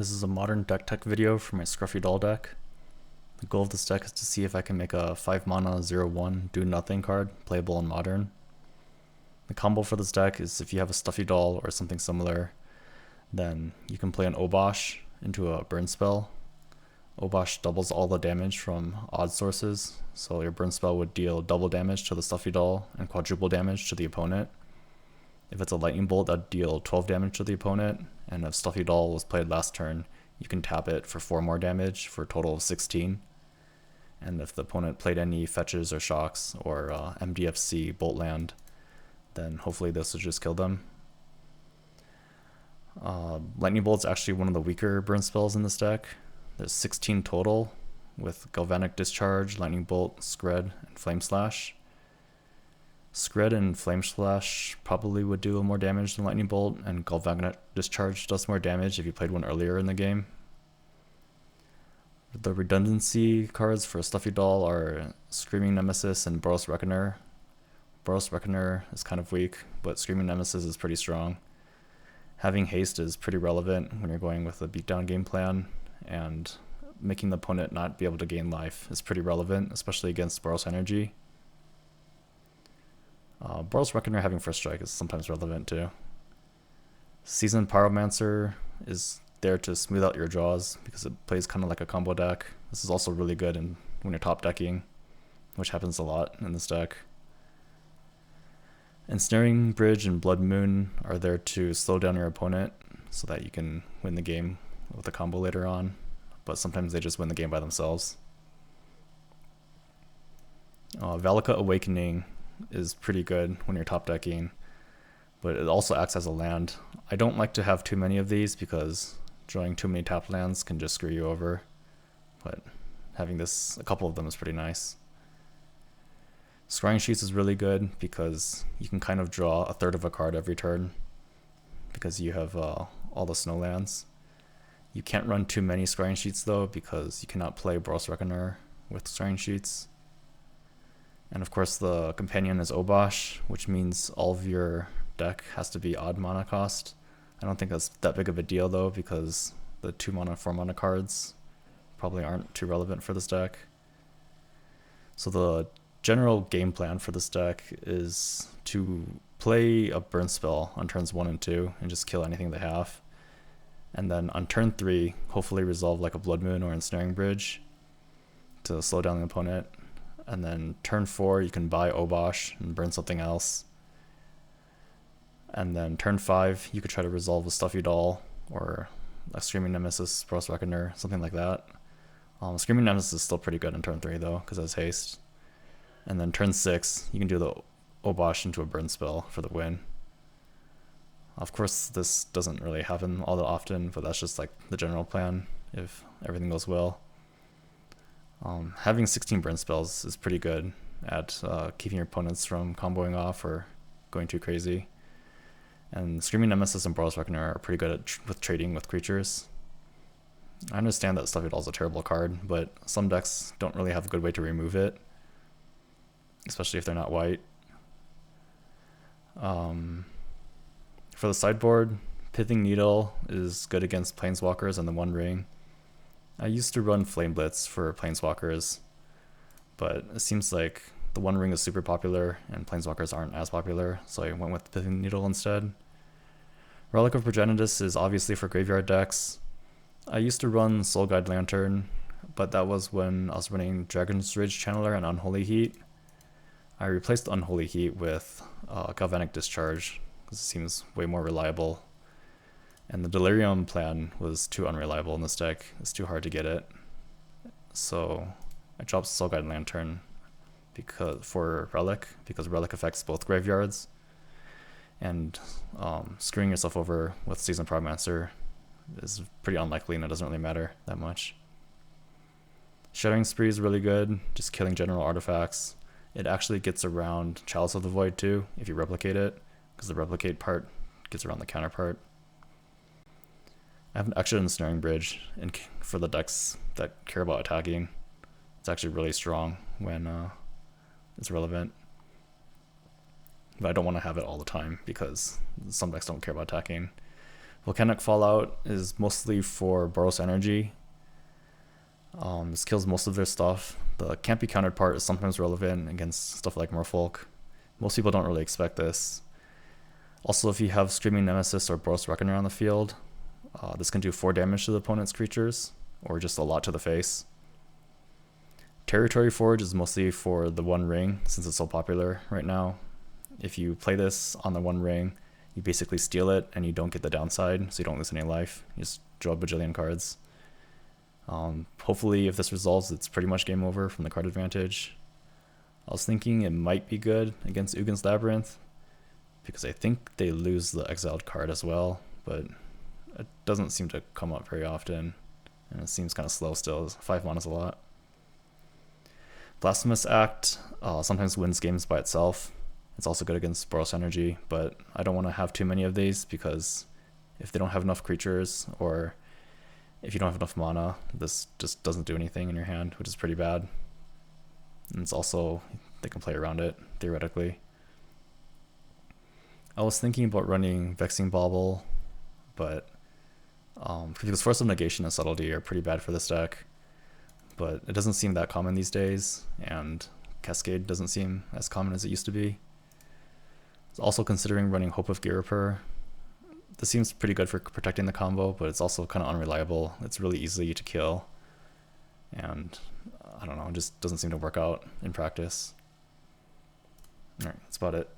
This is a modern deck tech video for my Skruffy doll deck. The goal of this deck is to see if I can make a 5 mana 0/1 do nothing card playable in modern. The combo for this deck is if you have a Stuffy doll or something similar, then you can play an Obosh into a burn spell. Obosh doubles all the damage from odd sources, so your burn spell would deal double damage to the Stuffy doll and quadruple damage to the opponent. If it's a lightning bolt, that'd deal 12 damage to the opponent, and if Stuffy doll was played last turn, you can tap it for 4 more damage for a total of 16. And if the opponent played any fetches or shocks or MDFC bolt land, then hopefully this would just kill them. Lightning Bolt's actually one of the weaker burn spells in this deck. There's 16 total, with Galvanic Discharge, Lightning Bolt, Scred, and Flame Slash. Scred and Flame Slash probably would do more damage than Lightning Bolt, and Galvanic Discharge does more damage if you played one earlier in the game. The redundancy cards for Stuffy doll are Screaming Nemesis and Boros Reckoner. Boros Reckoner is kind of weak, but Screaming Nemesis is pretty strong. Having haste is pretty relevant when you're going with a beatdown game plan, and making the opponent not be able to gain life is pretty relevant, especially against Boros Energy. Boros Reckoner having first strike is sometimes relevant too. Seasoned Pyromancer is there to smooth out your draws because it plays kind of like a combo deck. This is also really good when you're top decking, which happens a lot in this deck. Ensnaring Bridge and Blood Moon are there to slow down your opponent so that you can win the game with a combo later on, but sometimes they just win the game by themselves. Valakut Awakening is pretty good when you're top decking, but it also acts as a land. I don't like to have too many of these because drawing too many tap lands can just screw you over, but having a couple of them is pretty nice. Scrying Sheets is really good because you can kind of draw a third of a card every turn because you have all the snow lands. You can't run too many Scrying Sheets though because you cannot play Boros Reckoner with Scrying Sheets. And of course the companion is Obosh, which means all of your deck has to be odd mana cost. I don't think that's that big of a deal though because the 2 mana, 4 mana cards probably aren't too relevant for this deck. So the general game plan for this deck is to play a burn spell on turns 1 and 2 and just kill anything they have. And then on turn 3, hopefully resolve like a Blood Moon or Ensnaring Bridge to slow down the opponent. And then turn 4, you can buy Obosh and burn something else. And then turn 5, you could try to resolve a Stuffy doll or a Screaming Nemesis, Boros Reckoner, something like that. Screaming Nemesis is still pretty good on turn 3 though, because it has haste. And then turn 6, you can do the Obosh into a burn spell for the win. Of course, this doesn't really happen all that often, but that's just like the general plan if everything goes well. Having 16 burn spells is pretty good at keeping your opponents from comboing off or going too crazy. And Screaming Nemesis and Boros Reckoner are pretty good at with trading with creatures. I understand that Stuffy Doll is a terrible card, but some decks don't really have a good way to remove it, especially if they're not white. For the sideboard, Pithing Needle is good against Planeswalkers and the One Ring. I used to run Flame Blitz for Planeswalkers, but it seems like the One Ring is super popular and Planeswalkers aren't as popular, so I went with Pithing Needle instead. Relic of Progenitus is obviously for graveyard decks. I used to run Soul Guide Lantern, but that was when I was running Dragon's Ridge Channeler and Unholy Heat. I replaced Unholy Heat with Galvanic Discharge because it seems way more reliable. And the Delirium plan was too unreliable in this deck. It's too hard to get it. So I dropped Soul Guide Lantern for Relic because Relic affects both graveyards. And screwing yourself over with Seasoned Pyromancer is pretty unlikely and it doesn't really matter that much. Shattering Spree is really good, just killing general artifacts. It actually gets around Chalice of the Void too if you replicate it, because the replicate part gets around the counter part. I have an extra Ensnaring Bridge for the decks that care about attacking. It's actually really strong when it's relevant. But I don't want to have it all the time because some decks don't care about attacking. Volcanic Fallout is mostly for Boros energy. This kills most of their stuff. The can't be countered part is sometimes relevant against stuff like Merfolk. Most people don't really expect this. Also, if you have Screaming Nemesis or Boros Reckoner on the field, this can do 4 damage to the opponent's creatures, or just a lot to the face. Territory Forge is mostly for the One Ring, since it's so popular right now. If you play this on the One Ring, you basically steal it and you don't get the downside, so you don't lose any life. You just draw a bajillion cards. Hopefully, if this resolves, it's pretty much game over from the card advantage. I was thinking it might be good against Ugin's Labyrinth, because I think they lose the exiled card as well, but it doesn't seem to come up very often, and it seems kind of slow still. 5 mana is a lot. Blasphemous Act sometimes wins games by itself. It's also good against Boros energy, but I don't want to have too many of these, because if they don't have enough creatures, or if you don't have enough mana, this just doesn't do anything in your hand, which is pretty bad. And it's also, they can play around it, theoretically. I was thinking about running Vexing Bauble, but because Force of Negation and Subtlety are pretty bad for this deck, but it doesn't seem that common these days, and Cascade doesn't seem as common as it used to be. I was also considering running Hope of Girapur. This seems pretty good for protecting the combo, but it's also kind of unreliable. It's really easy to kill, and I don't know, it just doesn't seem to work out in practice. Alright, that's about it.